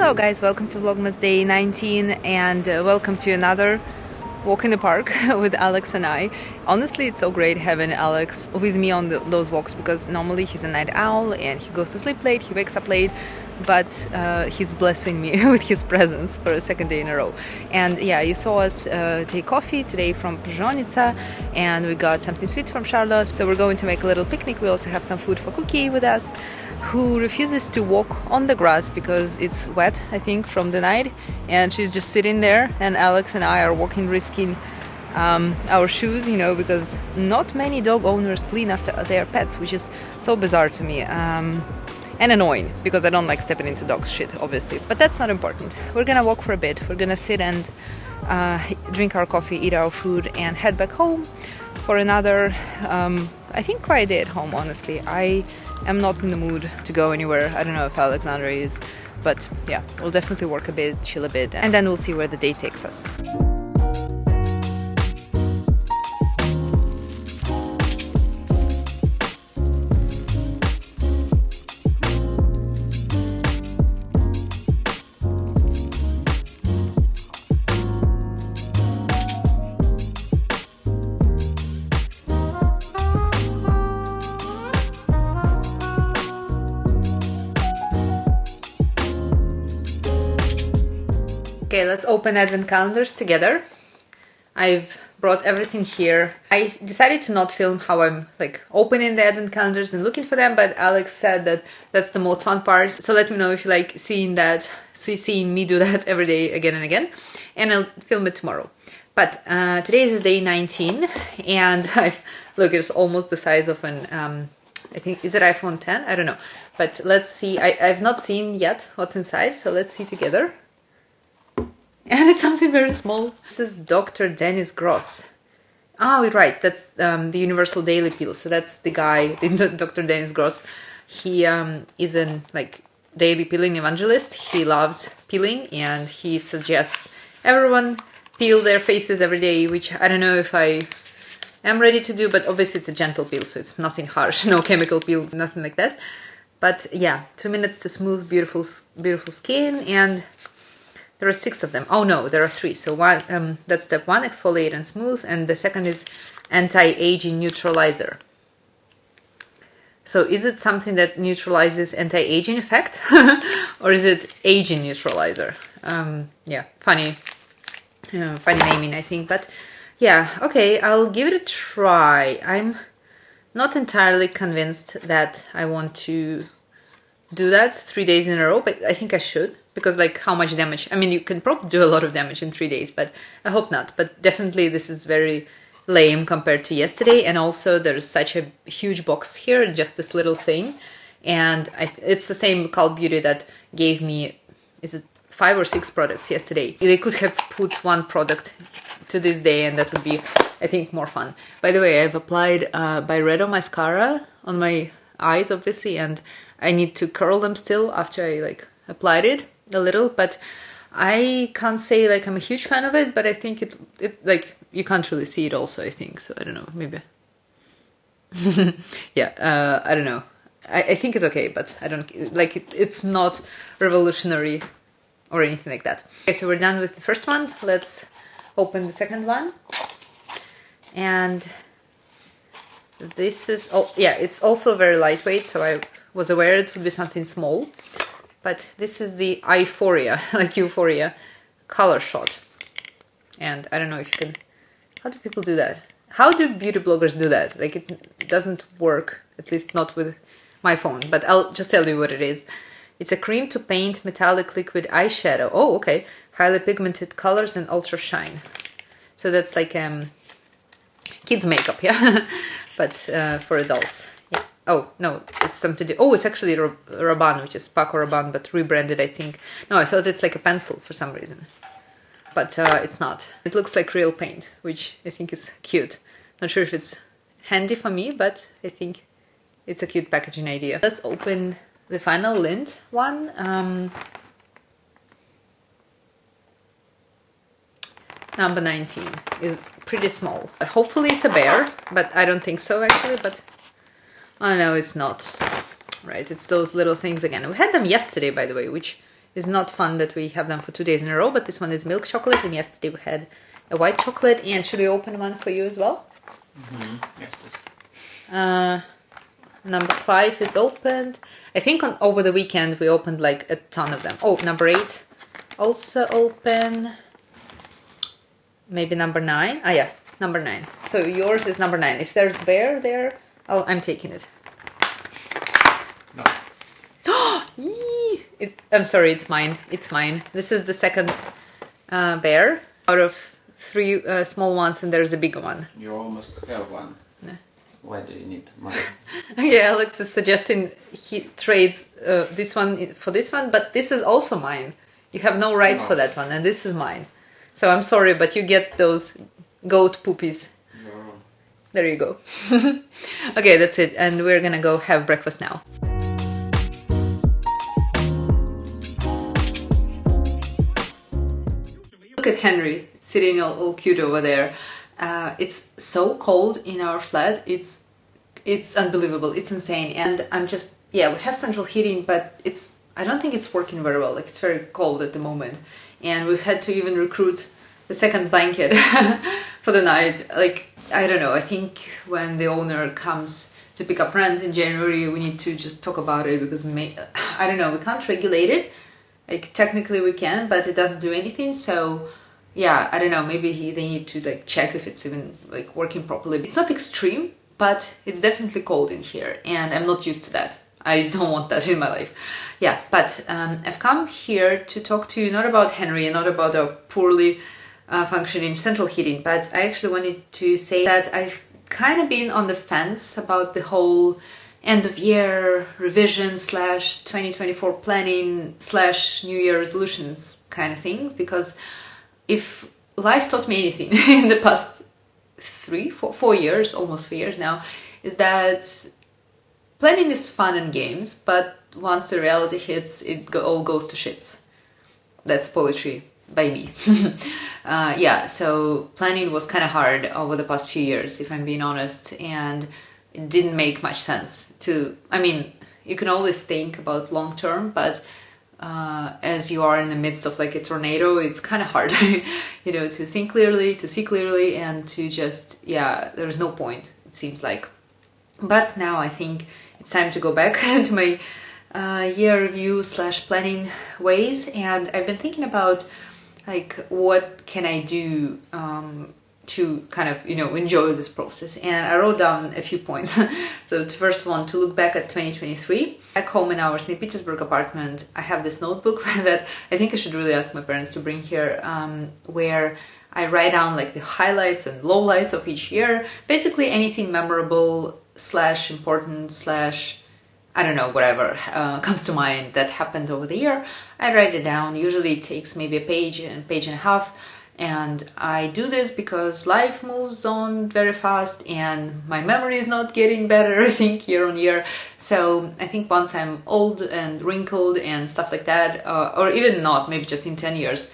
Hello guys, welcome to Vlogmas day 19 and welcome to another walk in the park with Alex and I. Honestly, it's so great having Alex with me on those walks because normally he's a night owl and he goes to sleep late, he wakes up late, but he's blessing me with his presence for a second day in a row. And yeah, you saw us take coffee today from Przonica and we got something sweet from Charlotte, so we're going to make a little picnic. We also have some food for Cookie with us, who refuses to walk on the grass because it's wet, I think, from the night, and she's just sitting there, and Alex and I are walking, risking our shoes, you know, because not many dog owners clean after their pets, which is so bizarre to me, and annoying because I don't like stepping into dog shit, obviously, but that's not important. We're gonna walk for a bit, we're gonna sit and drink our coffee, eat our food, and head back home for another I think quiet day at home. Honestly, I am not in the mood to go anywhere. I don't know if Alexandra is, but yeah, we'll definitely work a bit, chill a bit, and then we'll see where the day takes us. Okay, let's open advent calendars together. I've brought everything here. I decided to not film how I'm like opening the advent calendars and looking for them, but Alex said that that's the most fun part. So let me know if you like seeing that, seeing me do that every day again and again, and I'll film it tomorrow. But today is day 19, and look, it's almost the size of an I think, is it iPhone 10? I don't know, but let's see. I've not seen yet what's inside, so let's see together. And it's something very small. This is Dr. Dennis Gross. Oh, right, that's the Universal Daily Peel. So that's the guy, Dr. Dennis Gross. He is an like daily peeling evangelist. He loves peeling and he suggests everyone peel their faces every day, which I don't know if I am ready to do, but obviously it's a gentle peel, so it's nothing harsh, no chemical peels, nothing like that. But yeah, 2 minutes to smooth beautiful skin, and there are 6 of them. Oh no, there are 3. So one, that's step 1, exfoliate and smooth, and the second is anti-aging neutralizer. So is it something that neutralizes anti-aging effect, or is it aging neutralizer? Yeah, funny naming, I think. But yeah, okay, I'll give it a try. I'm not entirely convinced that I want to do that 3 days in a row, but I think I should. Because like how much damage, I mean, you can probably do a lot of damage in 3 days, but I hope not. But definitely this is very lame compared to yesterday. And also there's such a huge box here, just this little thing. And it's the same Cult Beauty that gave me, is it 5 or 6 products yesterday. They could have put 1 product to this day and that would be, I think, more fun. By the way, I've applied Byredo mascara on my eyes, obviously, and I need to curl them still after I like applied it a little, but I can't say like I'm a huge fan of it, but I think it like you can't really see it also, I think, so I don't know, maybe. Yeah, I don't know, I think it's okay, but I don't like it's not revolutionary or anything like that. Okay, so we're done with the first one. Let's open the second one. And this is, oh yeah, it's also very lightweight, so I was aware it would be something small. But this is the Euphoria, like Euphoria, color shot. And I don't know if you can... How do people do that? How do beauty bloggers do that? Like, it doesn't work, at least not with my phone. But I'll just tell you what it is. It's a cream to paint metallic liquid eyeshadow. Oh, okay. Highly pigmented colors and ultra shine. So that's like kids makeup, yeah? But for adults. Oh, no, it's something to do. Oh, it's actually Rabanne, which is Paco Rabanne, but rebranded, I think. No, I thought it's like a pencil for some reason. But it's not. It looks like real paint, which I think is cute. Not sure if it's handy for me, but I think it's a cute packaging idea. Let's open the final Lindt one. Number 19 is pretty small. Hopefully it's a bear, but I don't think so actually, but... Oh no, it's not. Right, it's those little things again. We had them yesterday, by the way, which It's not fun that we have them for 2 days in a row, but this one is milk chocolate, and yesterday we had a white chocolate. And should we open one for you as well? Yes, please. Number 5 is opened. I think over the weekend we opened like a ton of them. Oh, number 8 also open. Maybe number 9. Ah, yeah, number 9. So yours is number 9. If there's bear there, I'm taking it. No. I'm sorry, it's mine. It's mine. This is the second bear out of 3 small ones, and there's a bigger one. You almost have one. No. Why do you need mine? Yeah, Alex is suggesting he trades this one for this one, but this is also mine. You have no rights for that one, and this is mine. So I'm sorry, but you get those goat poopies. No. There you go. Okay, that's it, and we're gonna go have breakfast now. Look at Henry sitting all cute over there. It's so cold in our flat. It's unbelievable. It's insane. And I'm just, yeah, we have central heating, but I don't think it's working very well. Like, it's very cold at the moment. And we've had to even recruit the second blanket for the night. Like, I don't know. I think when the owner comes to pick up rent in January, we need to just talk about it, because I don't know, we can't regulate it. Like, technically we can, but it doesn't do anything. So yeah, I don't know, maybe they need to like check if it's even like working properly. It's not extreme, but it's definitely cold in here, and I'm not used to that. I don't want that in my life. Yeah, but I've come here to talk to you not about Henry and not about a poorly functioning central heating, but I actually wanted to say that I've kind of been on the fence about the whole end of year revision / 2024 planning / New Year resolutions kind of thing, because if life taught me anything in the past 4 years, almost 4 years now, is that planning is fun and games, but once the reality hits, it all goes to shits. That's poetry by me. Yeah, so planning was kind of hard over the past few years, if I'm being honest, and it didn't make much sense I mean, you can always think about long term, but as you are in the midst of like a tornado, it's kind of hard, you know, to think clearly, to see clearly, and to just, yeah, there's no point, it seems like. But now I think it's time to go back to my year review / planning ways, and I've been thinking about like what can I do to kind of, you know, enjoy this process, and I wrote down a few points. So the first one, to look back at 2023. Back home in our St. Petersburg apartment, I have this notebook that I think I should really ask my parents to bring here, where I write down like the highlights and lowlights of each year, basically anything memorable / important / I don't know, whatever comes to mind that happened over the year. I write it down. Usually it takes maybe a page and a half. And I do this because life moves on very fast and my memory is not getting better, I think, year on year. So I think once I'm old and wrinkled and stuff like that, or even not, maybe just in 10 years,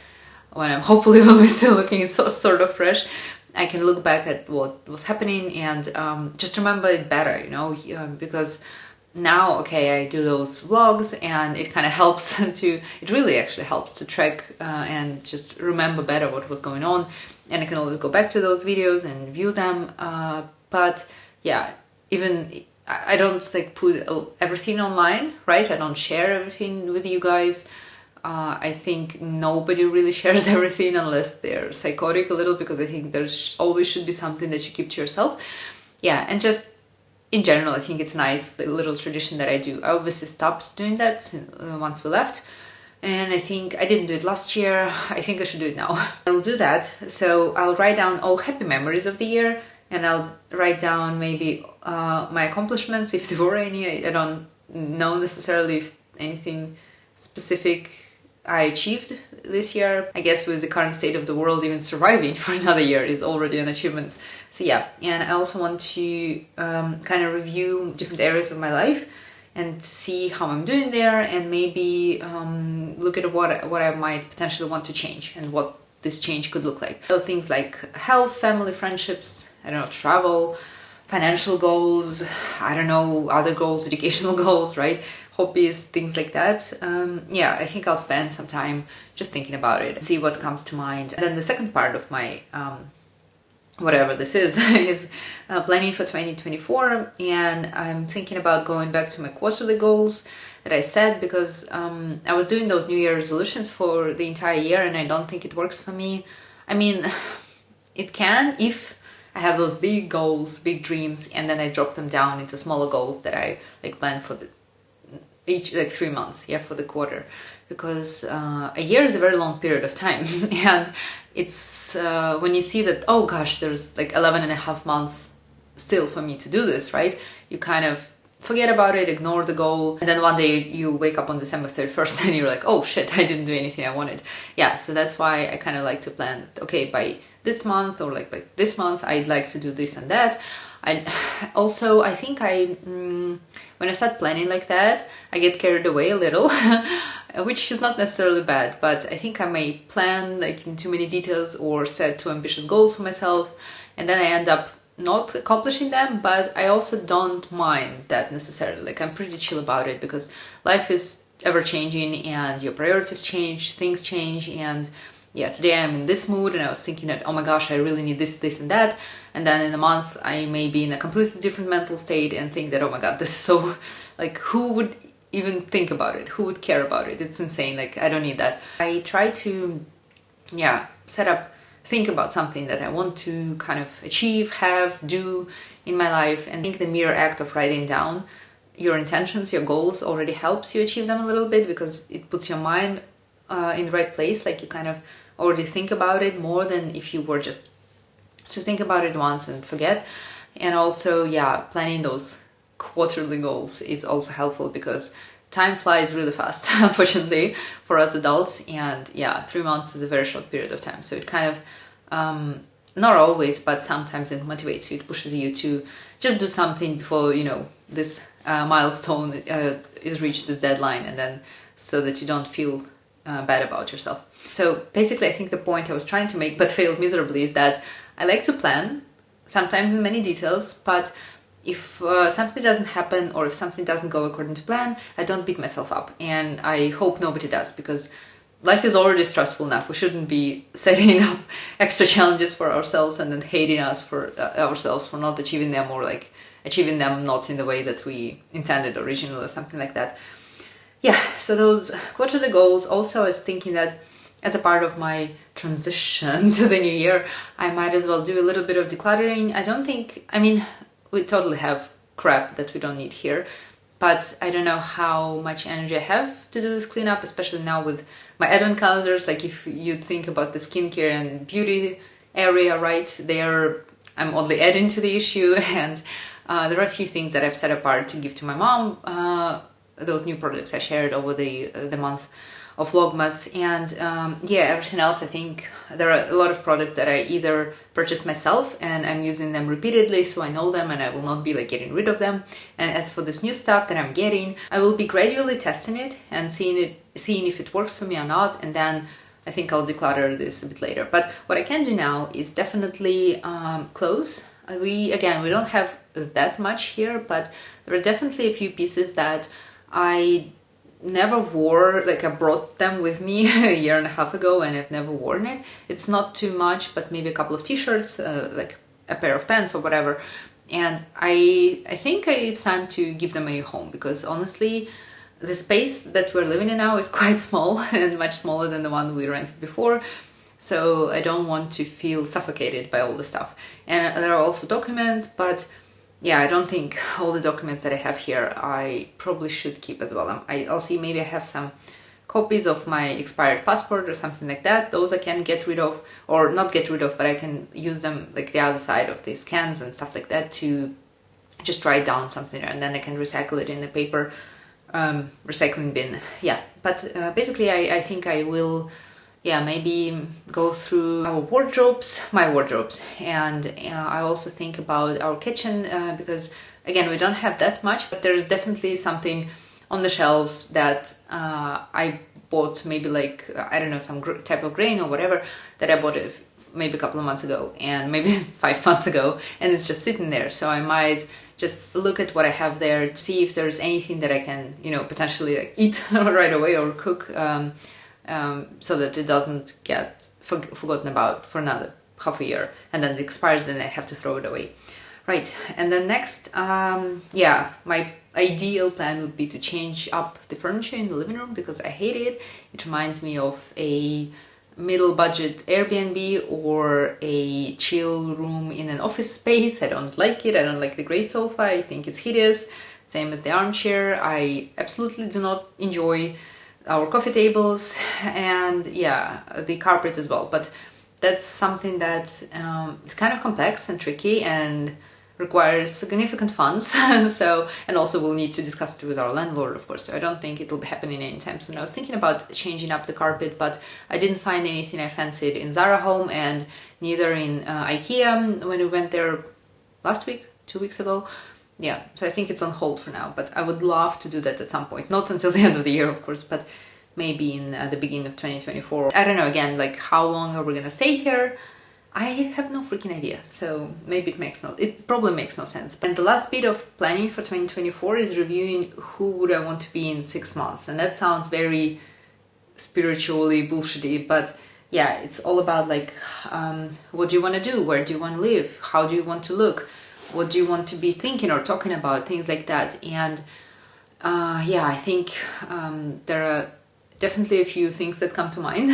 when I'm hopefully will be still looking sort of fresh, I can look back at what was happening and just remember it better, you know, because now, okay, I do those vlogs and it kind of helps it really actually helps to track and just remember better what was going on, and I can always go back to those videos and view them, but yeah, even I don't like put everything online, right? I don't share everything with you guys. I think nobody really shares everything unless they're psychotic a little, because I think there's always should be something that you keep to yourself. Yeah, and just in general, I think it's nice, the little tradition that I do. I obviously stopped doing that once we left, and I think I didn't do it last year. I think I should do it now. I'll do that. So I'll write down all happy memories of the year, and I'll write down maybe my accomplishments, if there were any. I don't know necessarily if anything specific I achieved this year. I guess with the current state of the world, even surviving for another year is already an achievement. So yeah, and I also want to kind of review different areas of my life and see how I'm doing there, and maybe look at what I might potentially want to change and what this change could look like. So things like health, family, friendships, I don't know, travel, financial goals, I don't know, other goals, educational goals, right? hobbies, things like that. Yeah, I think I'll spend some time just thinking about it, see what comes to mind. And then the second part of my whatever this is planning for 2024, and I'm thinking about going back to my quarterly goals that I set, because I was doing those New Year resolutions for the entire year, and I don't think it works for me. I mean, it can if I have those big goals, big dreams, and then I drop them down into smaller goals that I like plan for each 3 months, yeah, for the quarter, because a year is a very long period of time. And it's when you see that, oh gosh, there's like 11 and a half months still for me to do this, right? You kind of forget about it, ignore the goal, and then one day you wake up on December 31st and you're like, oh shit, I didn't do anything I wanted. Yeah, so that's why I kind of like to plan, okay, by this month, or like by this month I'd like to do this and that. I think when I start planning like that, I get carried away a little, which is not necessarily bad, but I think I may plan like in too many details or set too ambitious goals for myself, and then I end up not accomplishing them. But I also don't mind that necessarily. Like, I'm pretty chill about it, because life is ever changing and your priorities change, things change. And yeah, today I'm in this mood and I was thinking that, oh my gosh, I really need this, this and that. And then in a month I may be in a completely different mental state and think that, oh my god, this is so, like, who would even think about it? Who would care about it? It's insane. Like, I don't need that. I try to, yeah, think about something that I want to kind of achieve, have, do in my life. And I think the mere act of writing down your intentions, your goals, already helps you achieve them a little bit, because it puts your mind in the right place. Like, you kind of already think about it more than if you were just to think about it once and forget. And also, yeah, planning those quarterly goals is also helpful, because time flies really fast, unfortunately, for us adults. And yeah, 3 months is a very short period of time. So it kind of, not always, but sometimes it motivates you, it pushes you to just do something before, you know, this milestone is reached, this deadline, and then so that you don't feel bad about yourself. So basically, I think the point I was trying to make, but failed miserably, is that I like to plan, sometimes in many details, but if something doesn't happen, or if something doesn't go according to plan, I don't beat myself up. And I hope nobody does, because life is already stressful enough. We shouldn't be setting up extra challenges for ourselves and then hating ourselves for not achieving them, or like achieving them not in the way that we intended originally, or something like that. Yeah, so those quarterly goals. Also, I was thinking that as a part of my transition to the new year, I might as well do a little bit of decluttering. I mean, we totally have crap that we don't need here, but I don't know how much energy I have to do this cleanup, especially now with my advent calendars. Like, if you think about the skincare and beauty area, right, I'm only adding to the issue, and there are a few things that I've set apart to give to my mom, those new products I shared over the month of VLOGMAS. And yeah, everything else, I think there are a lot of products that I either purchased myself and I'm using them repeatedly, so I know them and I will not be like getting rid of them. And as for this new stuff that I'm getting, I will be gradually testing it and seeing if it works for me or not, and then I think I'll declutter this a bit later. But what I can do now is definitely clothes. We don't have that much here, but there are definitely a few pieces that I never wore. Like, I brought them with me a year and a half ago and I've never worn it. It's not too much, but maybe a couple of t-shirts, like a pair of pants or whatever. And I think it's time to give them a new home, because honestly, the space that we're living in now is quite small and much smaller than the one we rented before. So I don't want to feel suffocated by all the stuff. And there are also documents, but yeah, I don't think all the documents that I have here I probably should keep as well. I'll see, maybe I have some copies of my expired passport or something like that. Those I can get rid of, or not get rid of, but I can use them like the other side of the scans and stuff like that to just write down something there, and then I can recycle it in the paper recycling bin. Yeah, but basically I think I will, yeah, maybe go through our wardrobes, my wardrobes, and I also think about our kitchen, because again, we don't have that much, but there's definitely something on the shelves that I bought, maybe like, I don't know, some type of grain or whatever, that I bought maybe a couple of months ago and maybe 5 months ago, and it's just sitting there. So I might just look at what I have there, see if there's anything that I can, you know, potentially like eat right away or cook, so that it doesn't get forgotten about for another half a year, and then it expires and I have to throw it away. Right, and then next, yeah, my ideal plan would be to change up the furniture in the living room because I hate it. It reminds me of a middle budget Airbnb or a chill room in an office space. I don't like it. I don't like the gray sofa. I think it's hideous. Same as the armchair. I absolutely do not enjoy our coffee tables and yeah, the carpet as well. But that's something that is kind of complex and tricky and requires significant funds. So, and also we'll need to discuss it with our landlord, of course. So I don't think it'll be happening anytime soon. I was thinking about changing up the carpet, but I didn't find anything I fancied in Zara Home and neither in IKEA when we went there last week, 2 weeks ago. Yeah, so I think it's on hold for now, but I would love to do that at some point. Not until the end of the year, of course, but maybe in the beginning of 2024. I don't know, again, like how long are we gonna stay here? I have no freaking idea, so maybe it probably makes no sense. And the last bit of planning for 2024 is reviewing who would I want to be in 6 months. And that sounds very spiritually bullshitty, but yeah, it's all about like, what do you want to do? Where do you want to live? How do you want to look? What do you want to be thinking or talking about? Things like that. And yeah, I think there are definitely a few things that come to mind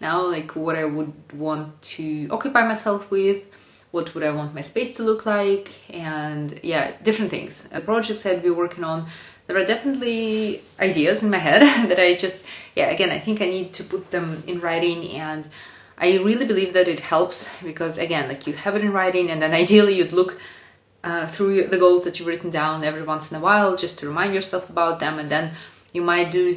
now, like what I would want to occupy myself with, what would I want my space to look like, and yeah, different things. The projects I'd be working on, there are definitely ideas in my head that I just, yeah, again, I think I need to put them in writing, and I really believe that it helps because, again, like you have it in writing and then ideally you'd look through the goals that you've written down every once in a while just to remind yourself about them, and then you might do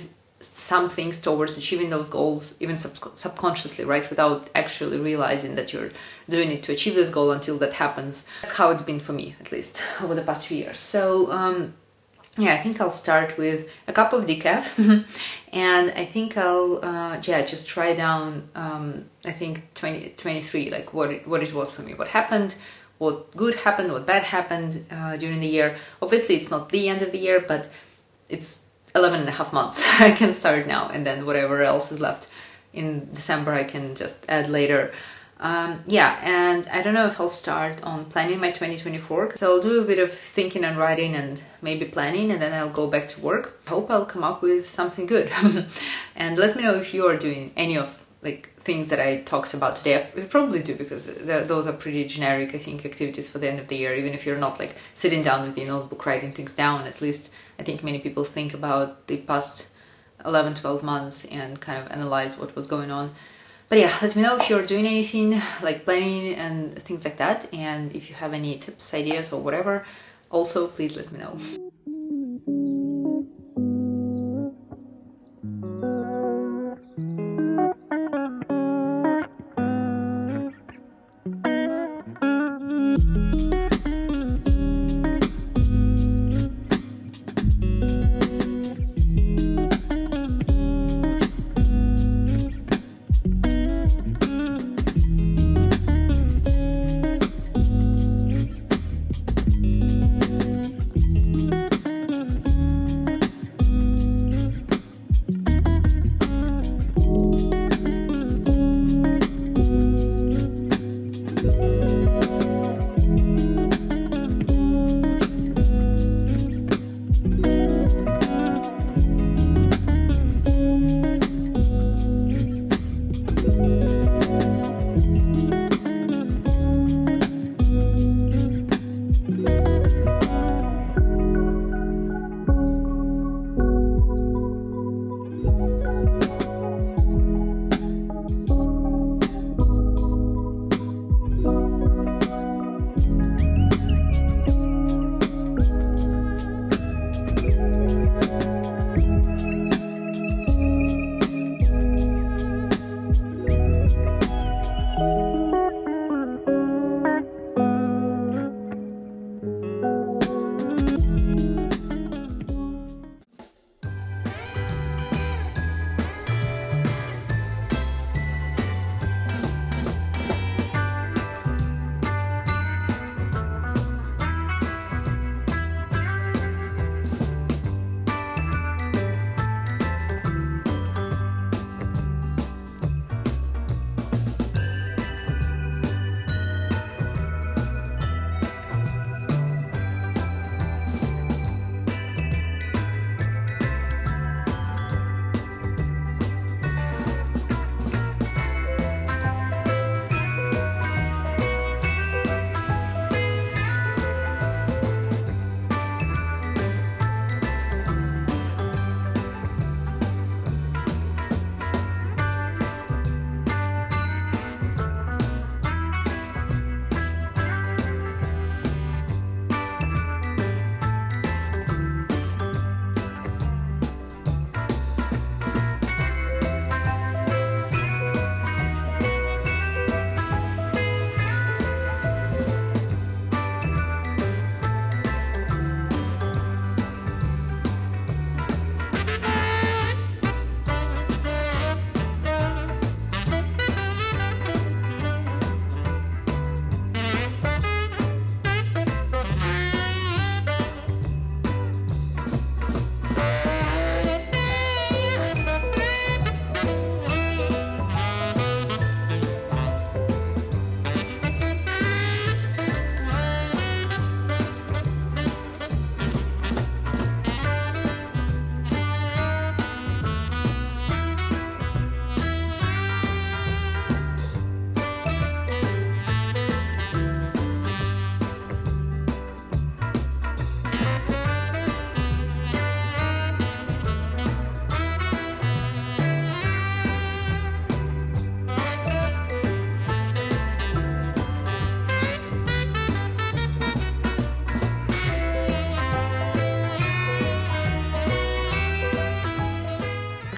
some things towards achieving those goals, even subconsciously, right? Without actually realizing that you're doing it to achieve this goal until that happens. That's how it's been for me, at least, over the past few years. So, yeah, I think I'll start with a cup of decaf and I think I'll, yeah, just try down, I think 2023, like what it was for me, what happened, what good happened, what bad happened during the year. Obviously, it's not the end of the year, but it's 11.5 months. I can start now, and then whatever else is left in December I can just add later. Yeah, and I don't know if I'll start on planning my 2024, so I'll do a bit of thinking and writing and maybe planning, and then I'll go back to work. I hope I'll come up with something good. And let me know if you are doing any of like things that I talked about today. We probably do, because those are pretty generic, I think, activities for the end of the year. Even if you're not like sitting down with your notebook writing things down, at least I think many people think about the past 11-12 months and kind of analyze what was going on. But yeah, let me know if you're doing anything like planning and things like that, and if you have any tips, ideas, or whatever, also please let me know.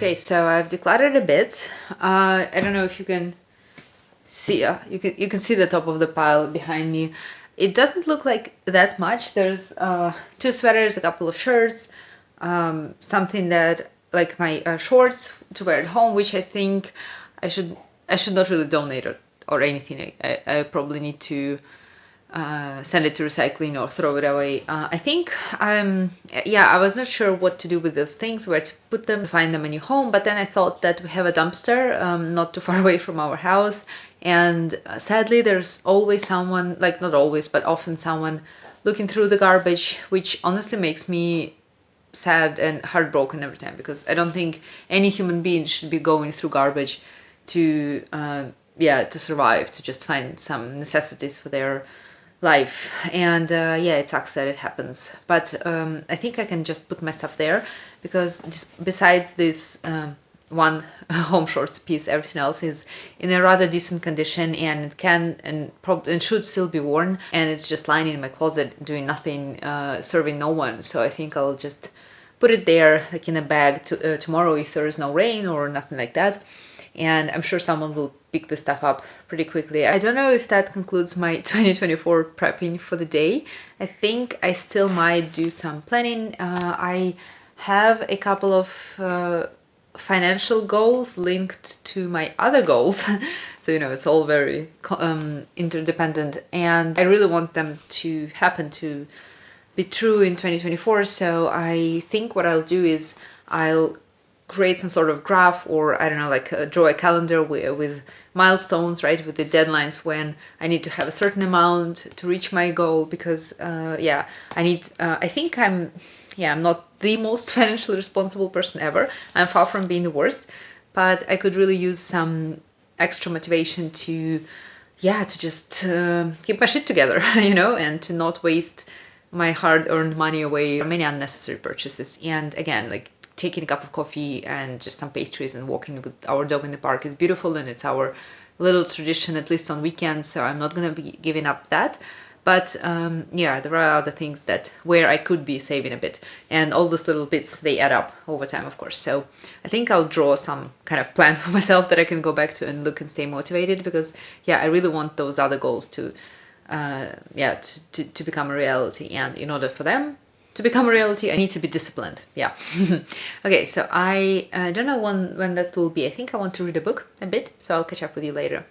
Okay, so I've decluttered a bit. I don't know if you can see, you can see the top of the pile behind me. It doesn't look like that much. There's 2 sweaters, a couple of shirts, something that like my shorts to wear at home, which I think I should not really donate or anything. I probably need to send it to recycling or throw it away. I think yeah, I was not sure what to do with those things, where to put them, find them a new home, but then I thought that we have a dumpster not too far away from our house, and sadly there's always someone, like not always, but often someone looking through the garbage, which honestly makes me sad and heartbroken every time, because I don't think any human being should be going through garbage to yeah, to survive, to just find some necessities for their life. And yeah, it sucks that it happens, but I think I can just put my stuff there, because just besides this one home shorts piece, everything else is in a rather decent condition, and it can and should still be worn, and it's just lying in my closet doing nothing, serving no one. So I think I'll just put it there, like in a bag tomorrow if there is no rain or nothing like that, and I'm sure someone will pick this stuff up pretty quickly. I don't know if that concludes my 2024 prepping for the day. I think I still might do some planning. I have a couple of financial goals linked to my other goals. So, you know, it's all very interdependent, and I really want them to happen, to be true in 2024. So I think what I'll do is I'll create some sort of graph, or I don't know, like draw a calendar with milestones, right, with the deadlines when I need to have a certain amount to reach my goal, because yeah, I think I'm not the most financially responsible person ever. I'm far from being the worst, but I could really use some extra motivation to just keep my shit together, you know, and to not waste my hard-earned money away on many unnecessary purchases. And again, like taking a cup of coffee and just some pastries and walking with our dog in the park is beautiful, and it's our little tradition, at least on weekends, so I'm not gonna be giving up that. But yeah, there are other things where I could be saving a bit, and all those little bits, they add up over time, of course. So I think I'll draw some kind of plan for myself that I can go back to and look and stay motivated, because yeah, I really want those other goals to to become a reality, and in order for them to become a reality, I need to be disciplined. Yeah. Okay, so I don't know when that will be. I think I want to read a book a bit, so I'll catch up with you later.